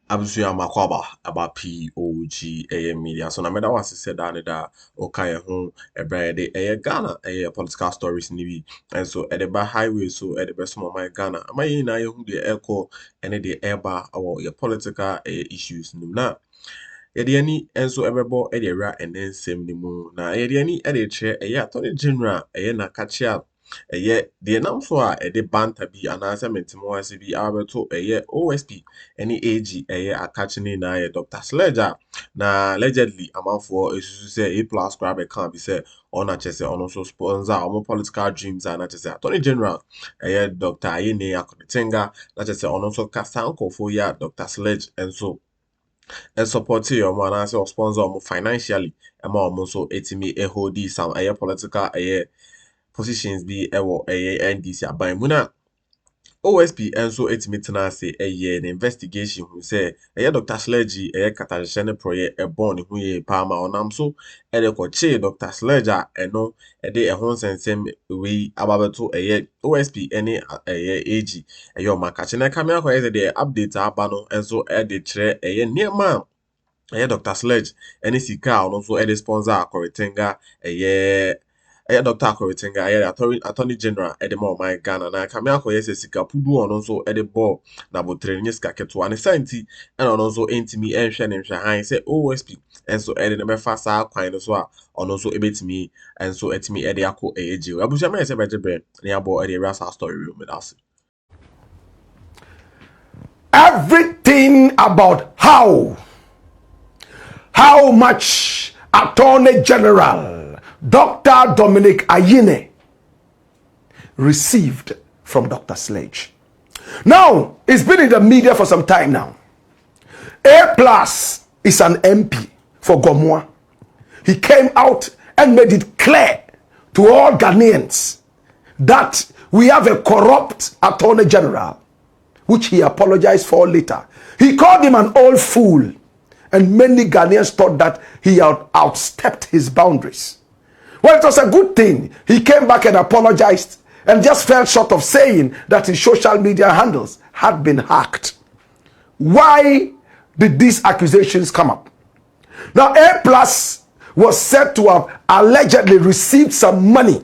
Abusuya makwaba about POG Media. So na meda was said that okay ho ebrede Ghana political stories ni and so at the back highway so at the best of my Ghana. Am I na ye hu the echo and the eba our your political issues ni na. Yɛde ani nso ɛbɛbɔ ɛde awura ɛnɛ nsɛm no mu na yɛde ani ɛde kyerɛ attorney general n'akakyɛ a deɛ nam so a ɛde banta bi anaasɛ mentemo ase bi abɛto OSP ɛne AG akakye ne nyinaa Dr. Sledge na allegedly amanfoɔ esusu sɛ A+ koraa bɛka bi sɛ ɔno akyɛ sɛ ɔno nso sponsor ɔmo political dreams a na kyɛ sɛ attorney general Dr. Ayini&Dr na kyɛ sɛ ɔno nso kasa nkɔfoɔ yi a Dr. Sledge nso and support your man as or sponsor financially and more so etimi hold some political positions be NDC by Muna OSP and so etimi say an investigation who say Dr. Sledge Accusations project born who ye palma on so che Dr. Sledge and no a hon sensem we about to OSP any AG your makachina camera the update abano and so edit tre near man Dr. Sledge any sika also any sponsor Akorotenga Dr. Akorotenga attorney general edemo my Ghana na kamia ko yes sika pudu on also ball na botre nye sika keto an santi and also intimi enhwe ne nhwe han say OSP and so the me fa sa kwan so a on also ebetimi and so etimi akọ AG abuja me say beje bre na abo rasa story room with us. Everything about how much Attorney General Dr. Dominic Ayini received from Dr. Sledge. Now, it's been in the media for some time now. A+ is an MP for Gomwa. He came out and made it clear to all Ghanaians that we have a corrupt Attorney General, which he apologized for later. He called him an old fool. And many Ghanaians thought that he had outstepped his boundaries. Well, it was a good thing. He came back and apologized and just fell short of saying that his social media handles had been hacked. Why did these accusations come up? Now, A+ was said to have allegedly received some money.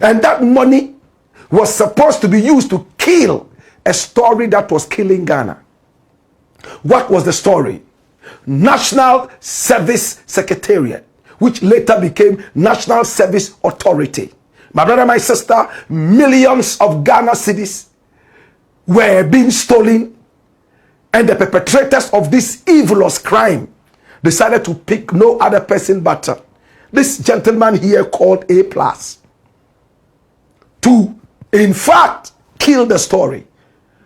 And that money was supposed to be used to kill a story that was killing Ghana. What was the story? National Service Secretariat, which later became National Service Authority. My brother, my sister, millions of Ghana cedis were being stolen, and the perpetrators of this evilous crime decided to pick no other person but this gentleman here called A+ to, in fact, kill the story.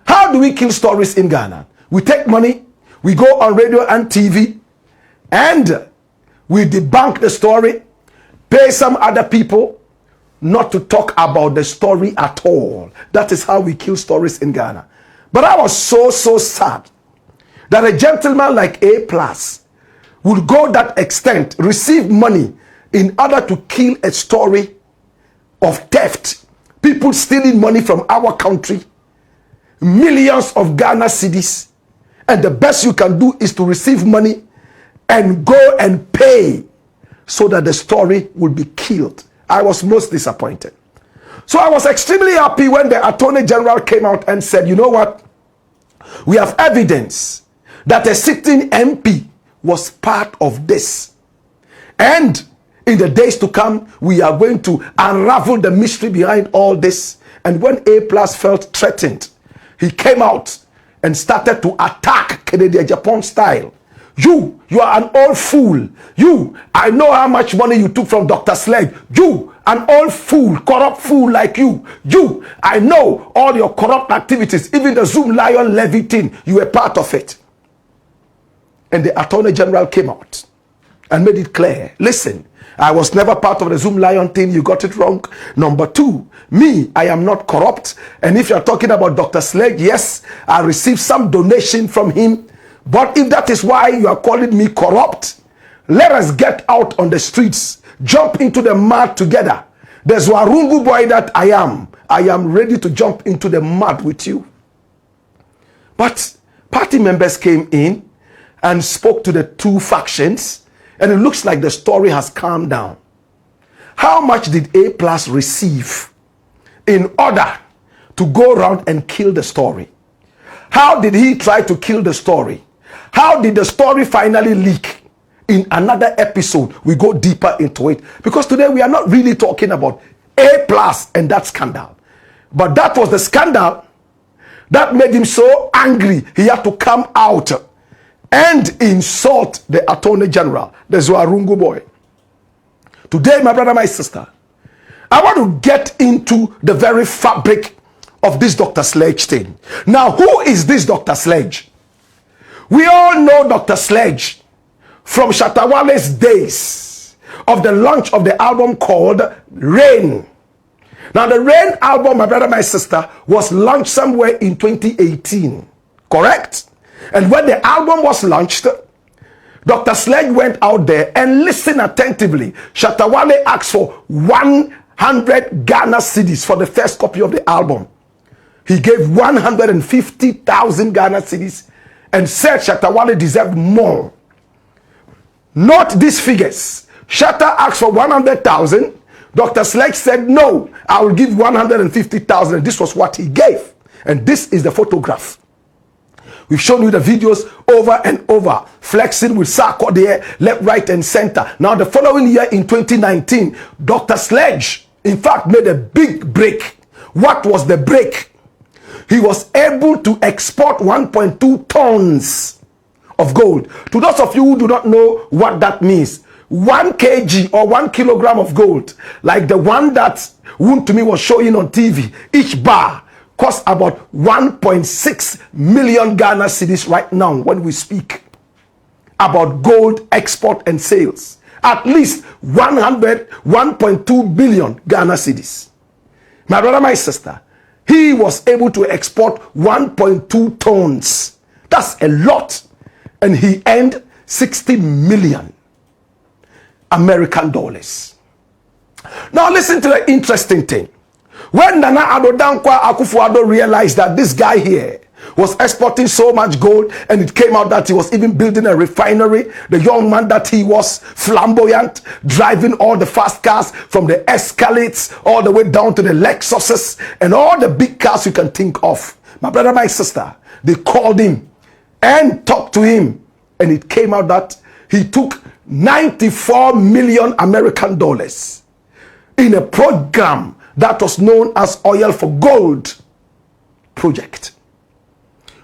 How do we kill stories in Ghana? We take money, we go on radio and TV, and we debunk the story, pay some other people not to talk about the story at all. That is how we kill stories in Ghana. But I was so sad that a gentleman like A+ would go that extent, receive money in order to kill a story of theft. People stealing money from our country, millions of Ghana cedis, and the best you can do is to receive money and go and pay so that the story will be killed. I was most disappointed. So I was extremely happy when the Attorney General came out and said, you know what? We have evidence that a sitting MP was part of this. And in the days to come, we are going to unravel the mystery behind all this. And when A+ felt threatened, he came out and started to attack Kennedy Japan style. You are an old fool. I know how much money you took from Dr. Sledge. An old fool, corrupt fool like you. I know all your corrupt activities, even the Zoom Lion Levy thing, you were part of it. And the Attorney General came out and made it clear. Listen, I was never part of the Zoom Lion thing. You got it wrong. Number two, I am not corrupt. And if you're talking about Dr. Sledge, yes, I received some donation from him. But if that is why you are calling me corrupt, let us get out on the streets, jump into the mud together. There's Warungu boy that I am. I am ready to jump into the mud with you. But party members came in and spoke to the two factions, and it looks like the story has calmed down. How much did A Plus receive in order to go around and kill the story? How did he try to kill the story? How did the story finally leak? In another episode, we go deeper into it, because today we are not really talking about A Plus and that scandal. But that was the scandal that made him so angry. He had to come out and insult the Attorney General, the Zuarungu boy. Today, my brother, my sister, I want to get into the very fabric of this Dr. Sledge thing. Now, who is this Dr. Sledge? We all know Dr. Sledge from Shatawale's days of the launch of the album called Rain. Now, the Rain album, my brother, my sister, was launched somewhere in 2018, correct? And when the album was launched, Dr. Sledge went out there and listened attentively. Shatawale asked for 100 Ghana cedis for the first copy of the album. He gave 150,000 Ghana cedis and said Shatawale deserved more. Note these figures. Shatta asked for 100,000. Dr. Sledge said, no, I will give 150,000. This was what he gave. And this is the photograph. We've shown you the videos over and over, flexing with Sarko there, left, right, and center. Now, the following year in 2019, Dr. Sledge, in fact, made a big break. What was the break? He was able to export 1.2 tons of gold. To those of you who do not know what that means, 1 kg or 1 kilogram of gold, like the one that Wuntumi was showing on TV, each bar costs about 1.6 million Ghana cedis right now when we speak about gold export and sales. At least 1.2 billion Ghana cedis. My brother, my sister, he was able to export 1.2 tons. That's a lot. And he earned 60 million American dollars. Now listen to the interesting thing. When Nana Addo Akufo realized that this guy here was exporting so much gold, and it came out that he was even building a refinery, the young man that he was, flamboyant, driving all the fast cars from the Escalades all the way down to the Lexuses and all the big cars you can think of. My brother, my sister, they called him and talked to him, and it came out that he took 94 million American dollars in a program that was known as Oil for Gold project.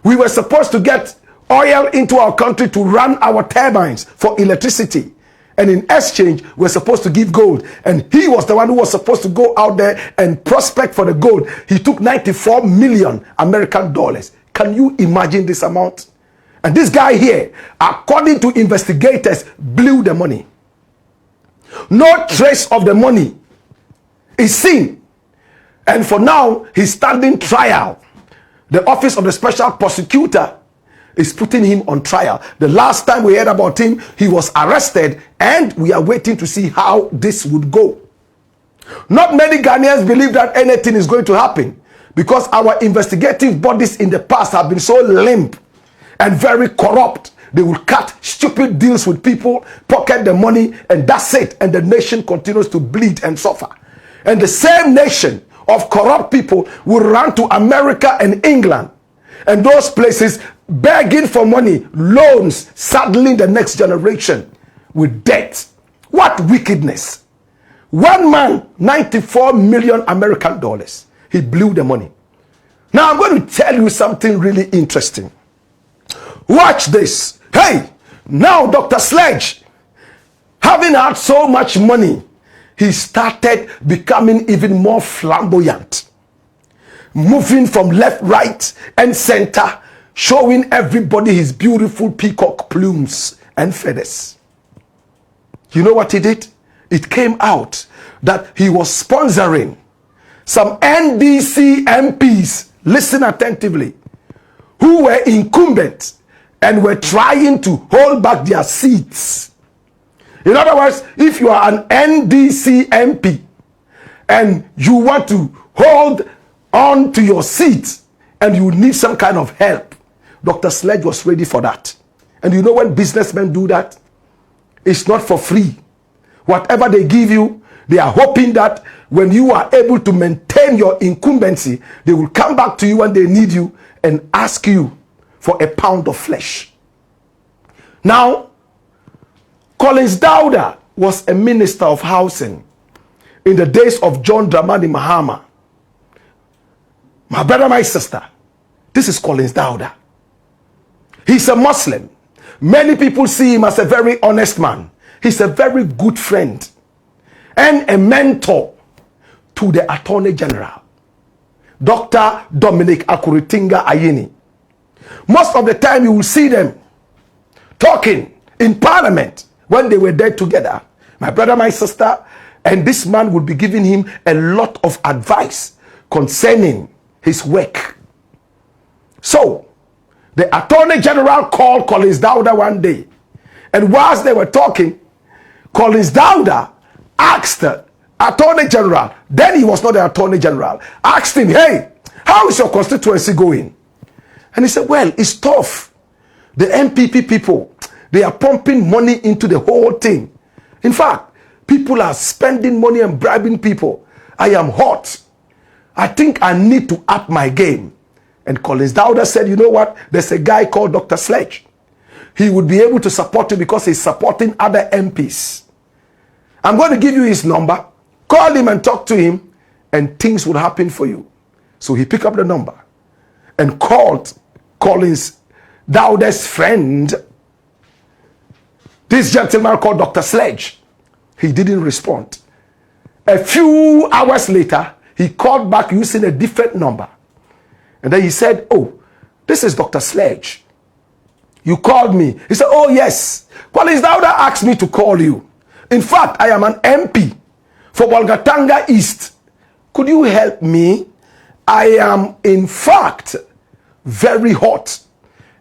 We were supposed to get oil into our country to run our turbines for electricity. And in exchange, we're supposed to give gold. And he was the one who was supposed to go out there and prospect for the gold. He took 94 million American dollars. Can you imagine this amount? And this guy here, according to investigators, blew the money. No trace of the money is seen. And for now, he's standing trial. The office of the special prosecutor is putting him on trial. The last time we heard about him, he was arrested, and we are waiting to see how this would go. Not many Ghanaians believe that anything is going to happen, because our investigative bodies in the past have been so limp and very corrupt. They will cut stupid deals with people, pocket the money, and that's it. And the nation continues to bleed and suffer. And the same nation of corrupt people will run to America and England and those places begging for money, loans, saddling the next generation with debt. What wickedness. One man, 94 million American dollars. He blew the money. Now I'm going to tell you something really interesting. Watch this. Hey, now Dr. Sledge, having had so much money, he started becoming even more flamboyant, moving from left, right, and center, showing everybody his beautiful peacock plumes and feathers. You know what he did? It came out that he was sponsoring some NDC MPs, listen attentively, who were incumbent and were trying to hold back their seats. In other words, if you are an NDC MP and you want to hold on to your seat and you need some kind of help, Dr. Sledge was ready for that. And you know when businessmen do that? It's not for free. Whatever they give you, they are hoping that when you are able to maintain your incumbency, they will come back to you when they need you and ask you for a pound of flesh. Now, Collins Dawda was a minister of housing in the days of John Dramani Mahama. My brother, my sister, this is Collins Dawda. He's a Muslim. Many people see him as a very honest man. He's a very good friend and a mentor to the Attorney General, Dr. Dominic Akuritinga Ayini. Most of the time you will see them talking in Parliament when they were there together. My brother, my sister, and this man would be giving him a lot of advice concerning his work. So, the Attorney General called Collins Dawda one day, and whilst they were talking, Collins Dawda asked the Attorney General, then he was not the Attorney General, asked him, hey, how is your constituency going? And he said, well, it's tough. The MPP people, they are pumping money into the whole thing. In fact, people are spending money and bribing people. I am hot. I think I need to up my game. And Collins Dawda said, you know what? There's a guy called Dr. Sledge. He would be able to support you because he's supporting other MPs. I'm going to give you his number. Call him and talk to him, and things will happen for you. So he picked up the number and called Collins Dawda's friend, this gentleman called Dr. Sledge. He didn't respond. A few hours later, he called back using a different number. And then he said, oh, this is Dr. Sledge. You called me. He said, oh, yes. Collins Dawda asked me to call you. In fact, I am an MP for Bolgatanga East. Could you help me? I am, in fact, very hot.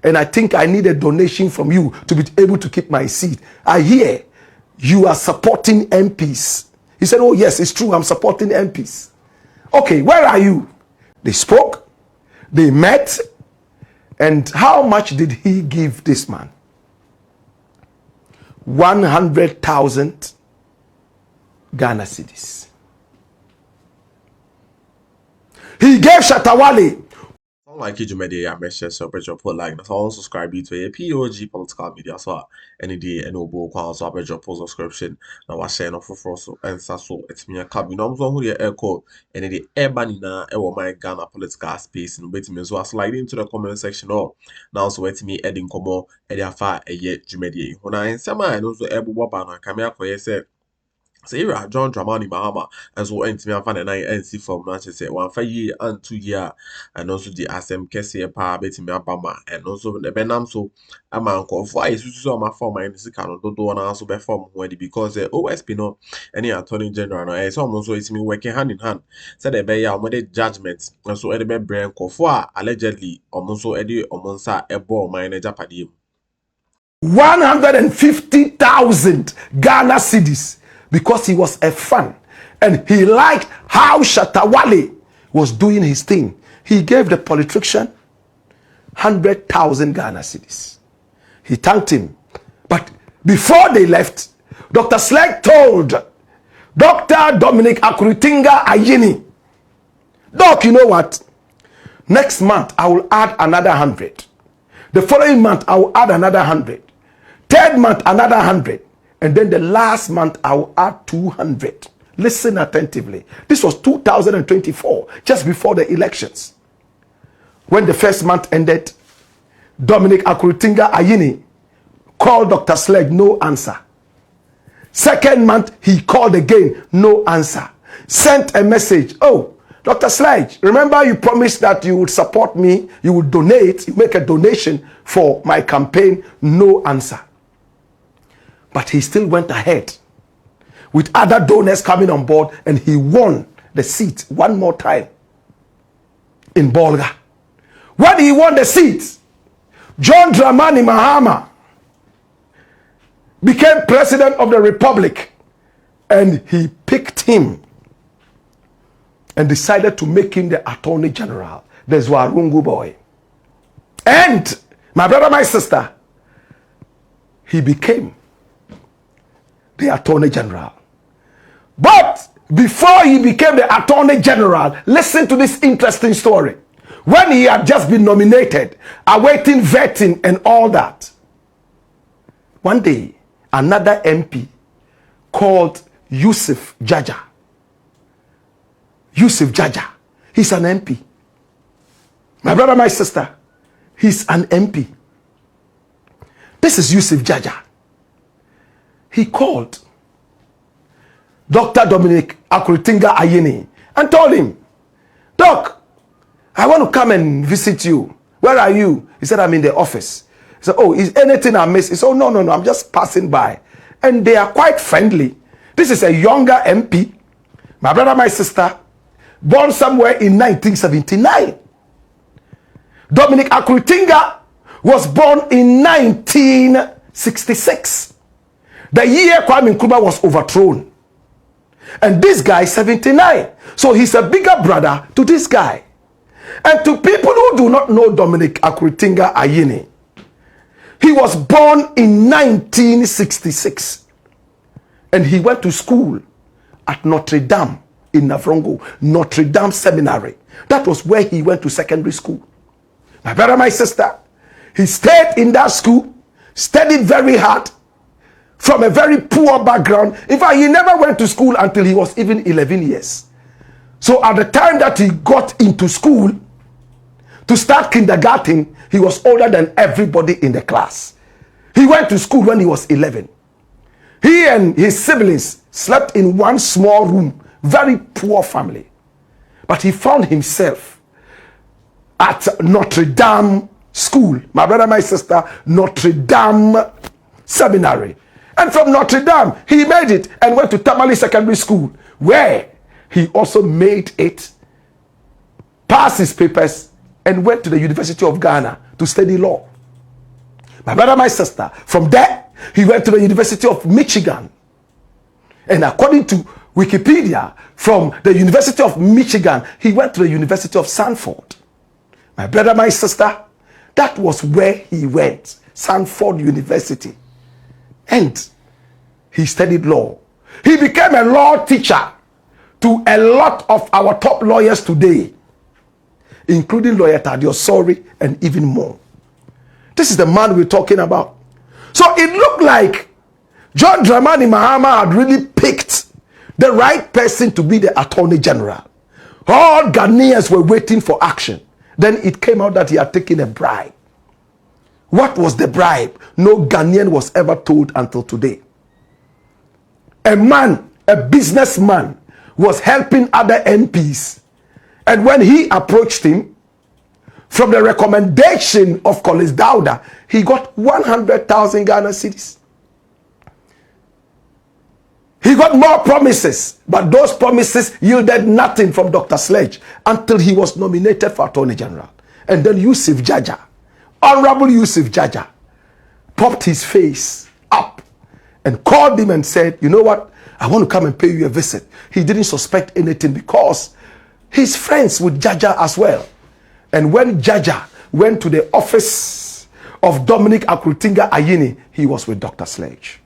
And I think I need a donation from you to be able to keep my seat. I hear you are supporting MPs. He said, oh, yes, it's true. I'm supporting MPs. Okay, where are you? They spoke. They met. And how much did he give this man? 100,000 Ghana cedis. He gave Shatawale. Like POG Media, I make sure so put like that's all subscribe to a POG political media so any day and obo kwa so abejo post subscription na wa share no for so ensa so etimi aka bi no so hu ye echo any day eba ni na e wo my Ghana political space no betimi so slide into the comment section or now so etimi edin komo e dia fa eye dwumadie hu na ensema no so ebo ba na kamia koye say Sarah John Dramani Mahama as well entimi afa na NC from Manchester one fa ye and 2 year and also the asem kese pa betimi abama and also the benam so amanko for I so ma form my sika no do na so be form when because OSP no any attorney general no so also it's me working hand in hand said the be ya omode judgment and so e be brain ko for allegedly omonso e de omonsa ebo my na japade 150,000 Ghana cedis. Because he was a fan and he liked how Shatawale was doing his thing. He gave the politician 100,000 Ghana cedis. He thanked him. But before they left, Dr. Slegde told Dr. Dominic Akuritinga Ayini, Doc, you know what? Next month, I will add another 100. The following month, I will add another 100. Third month, another 100. And then the last month, I will add 200. Listen attentively. This was 2024, just before the elections. When the first month ended, Dominic Akuritinga Ayini called Dr. Sledge, no answer. Second month, he called again, no answer. Sent a message, oh, Dr. Sledge, remember you promised that you would support me, you would donate, you make a donation for my campaign, no answer. But he still went ahead with other donors coming on board and he won the seat one more time in Bolga. When he won the seat, John Dramani Mahama became president of the republic and he picked him and decided to make him the attorney general, the Zwarungu boy. And My brother, my sister, he became the Attorney General. But before he became the Attorney General, listen to this interesting story. When he had just been nominated, awaiting vetting and all that, one day, another MP called Yusuf Jaja. Yusuf Jaja. He's an MP. My brother, my sister, he's an MP. This is Yusuf Jaja. He called Dr. Dominic Akuritinga Ayini and told him, Doc, I want to come and visit you. Where are you? He said, I'm in the office. He said, oh, is anything I missed? He said, oh, no, I'm just passing by. And they are quite friendly. This is a younger MP, my brother, my sister, born somewhere in 1979. Dominic Akuritinga was born in 1966. The year Kwame Nkrumah was overthrown. And this guy, 79. So he's a bigger brother to this guy. And to people who do not know Dominic Akuritinga Ayini, he was born in 1966. And he went to school at Notre Dame in Navrongo, Notre Dame Seminary. That was where he went to secondary school. My brother, my sister, he stayed in that school, studied very hard, from a very poor background. In fact, he never went to school until he was even 11 years. So at the time that he got into school, to start kindergarten, he was older than everybody in the class. He went to school when he was 11. He and his siblings slept in one small room, very poor family. But he found himself at Notre Dame School, my brother, my sister, Notre Dame Seminary. And from Notre Dame, he made it and went to Tamale Secondary School, where he also made it, passed his papers, and went to the University of Ghana to study law. My brother, my sister, from there, he went to the University of Michigan. And according to Wikipedia, from the University of Michigan, he went to the University of Sanford. My brother, my sister, that was where he went, Sanford University. And he studied law. He became a law teacher to a lot of our top lawyers today, including lawyer Tadio Sori and even more. This is the man we're talking about. So it looked like John Dramani Mahama had really picked the right person to be the Attorney General. All Ghanaians were waiting for action. Then it came out that he had taken a bribe. What was the bribe? No Ghanaian was ever told until today. A man, a businessman, was helping other MPs. And when he approached him, from the recommendation of Collins Dauda, he got 100,000 Ghana cedis. He got more promises, but those promises yielded nothing from Dr. Sledge until he was nominated for Attorney General. And then Yusuf Jaja, Honorable Yusuf Jaja, popped his face up and called him and said, you know what? I want to come and pay you a visit. He didn't suspect anything because he's friends with Jaja as well. And when Jaja went to the office of Dominic Akuritinga Ayini, he was with Dr. Sledge.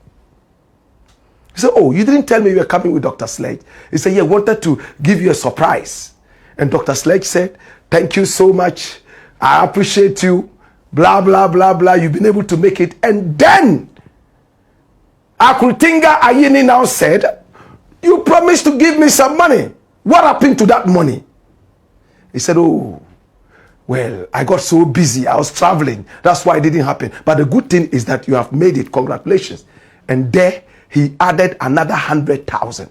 He said, oh, you didn't tell me you were coming with Dr. Sledge. He said, yeah, I wanted to give you a surprise. And Dr. Sledge said, thank you so much. I appreciate you. Blah, blah, blah, blah. You've been able to make it. And then Akuritinga Ayini now said, you promised to give me some money. What happened to that money? He said, oh, well, I got so busy. I was traveling. That's why it didn't happen. But the good thing is that you have made it. Congratulations. And there he added another 100,000.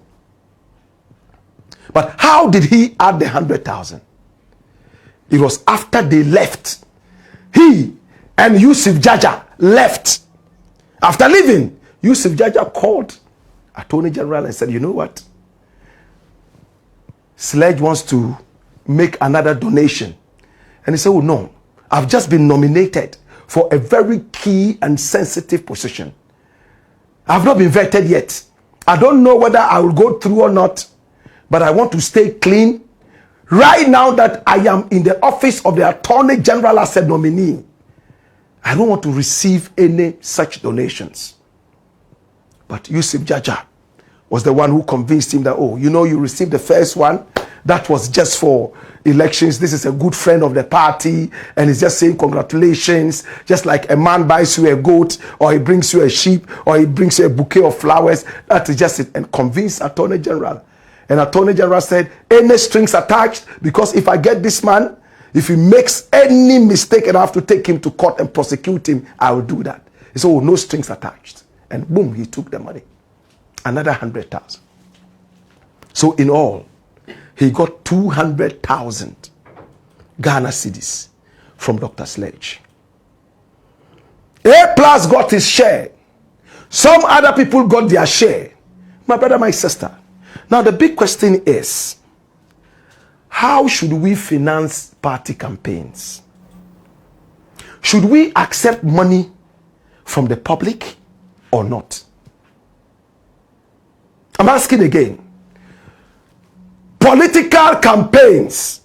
But how did he add the 100,000? It was after they left. He and Yusuf Jaja left. After leaving, Yusuf Jaja called Attorney General and said, you know what? Sledge wants to make another donation. And he said, oh no, I've just been nominated for a very key and sensitive position. I've not been vetted yet. I don't know whether I will go through or not, but I want to stay clean. Right now that I am in the office of the Attorney General as a nominee, I don't want to receive any such donations. But Yusuf Jaja was the one who convinced him that, oh, you know, you received the first one. That was just for elections. This is a good friend of the party. And he's just saying congratulations. Just like a man buys you a goat, or he brings you a sheep, or he brings you a bouquet of flowers. That is just it. And convinced Attorney General. And Attorney General said, any strings attached, because if I get this man, if he makes any mistake and I have to take him to court and prosecute him, I will do that. He said, oh, no strings attached. And boom, he took the money. Another 100,000. So in all, he got 200,000 Ghana cedis from Dr. Sledge. A plus got his share. Some other people got their share. My brother, my sister. Now the big question is, how should we finance party campaigns? Should we accept money from the public or not? I'm asking again. Political campaigns.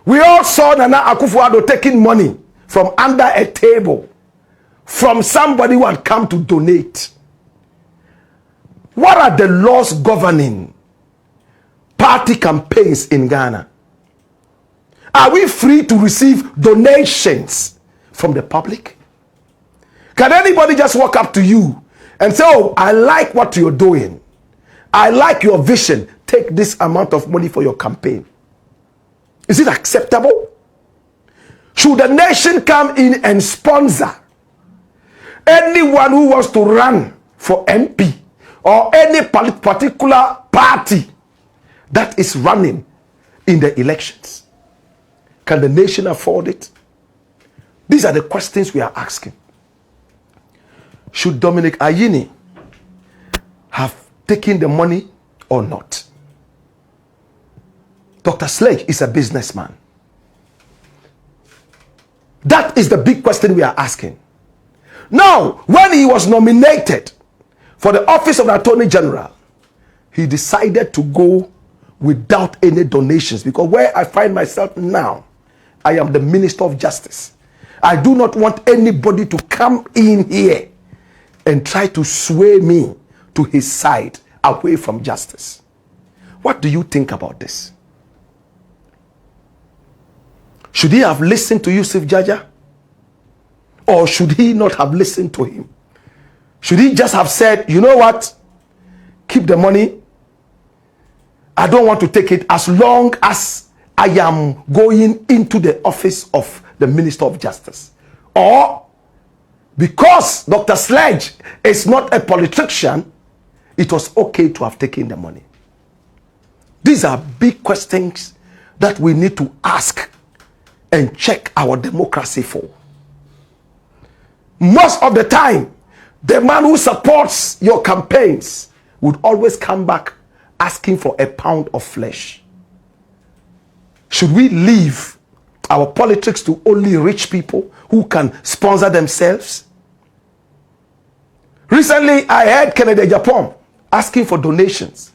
We all saw Nana Akufo-Addo taking money from under a table from somebody who had come to donate. What are the laws governing party campaigns in Ghana? Are we free to receive donations from the public? Can anybody just walk up to you and say, oh, I like what you're doing. I like your vision. Take this amount of money for your campaign. Is it acceptable? Should the nation come in and sponsor anyone who wants to run for MP or any particular party that is running in the elections? Can the nation afford it? These are the questions we are asking. Should Dominic Ayini have taken the money or not? Dr. Sledge is a businessman. That is the big question we are asking. Now, when he was nominated for the office of the Attorney General, he decided to go without any donations, because where I find myself now, I am the Minister of Justice. I do not want anybody to come in here and try to sway me to his side away from justice. What do you think about this? Should he have listened to Yusuf Jaja? Or should he not have listened to him? Should he just have said, you know what? Keep the money. I don't want to take it as long as I am going into the office of the Minister of Justice. Or because Dr. Sledge is not a politician, it was okay to have taken the money. These are big questions that we need to ask and check our democracy for. Most of the time, the man who supports your campaigns would always come back asking for a pound of flesh. Should we leave our politics to only rich people who can sponsor themselves? Recently, I heard Kennedy Japan asking for donations.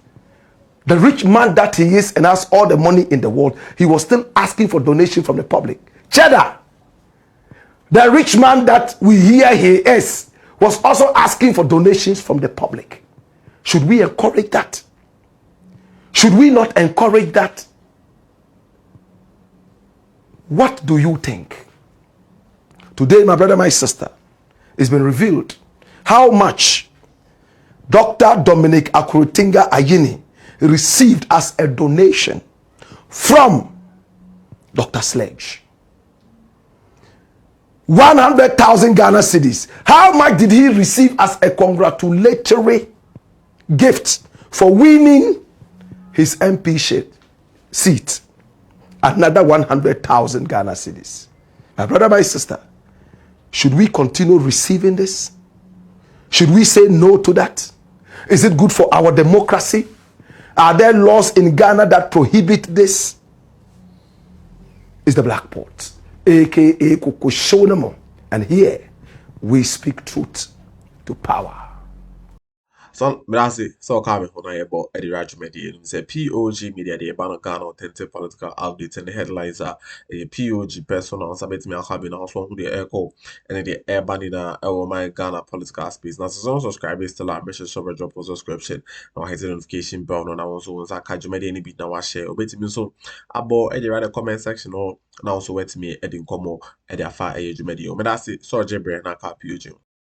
The rich man that he is and has all the money in the world, he was still asking for donation from the public. Cheddar, the rich man that we hear he is, was also asking for donations from the public. Should we encourage that? Should we not encourage that? What do you think? Today, my brother, my sister, it's been revealed how much Dr. Dominic Akuritinga Ayini received as a donation from Dr. Sledge. 100,000 Ghana cedis. How much did he receive as a congratulatory gift for winning his MP seat? Another 100,000 Ghana cedis. My brother, my sister, should we continue receiving this? Should we say no to that? Is it good for our democracy? Are there laws in Ghana that prohibit this? It's the Black Port, aka Kukushonamo, and here we speak truth to power. So so come on about Eddie Media. Say POG Media the ban Ghana authentic political updates and the headlines are a POG personal sabet me akabi na so who the echo and the air banina my Ghana political space. Now so subscribers still are message sobre drop subscription. Now hit the notification bell no now so once I catch media any bit now share. Obeti so about Eddie the comment section or now so wait me Eddie Komo Eddie afa Media. Me that's it. So Jebre na ka POG.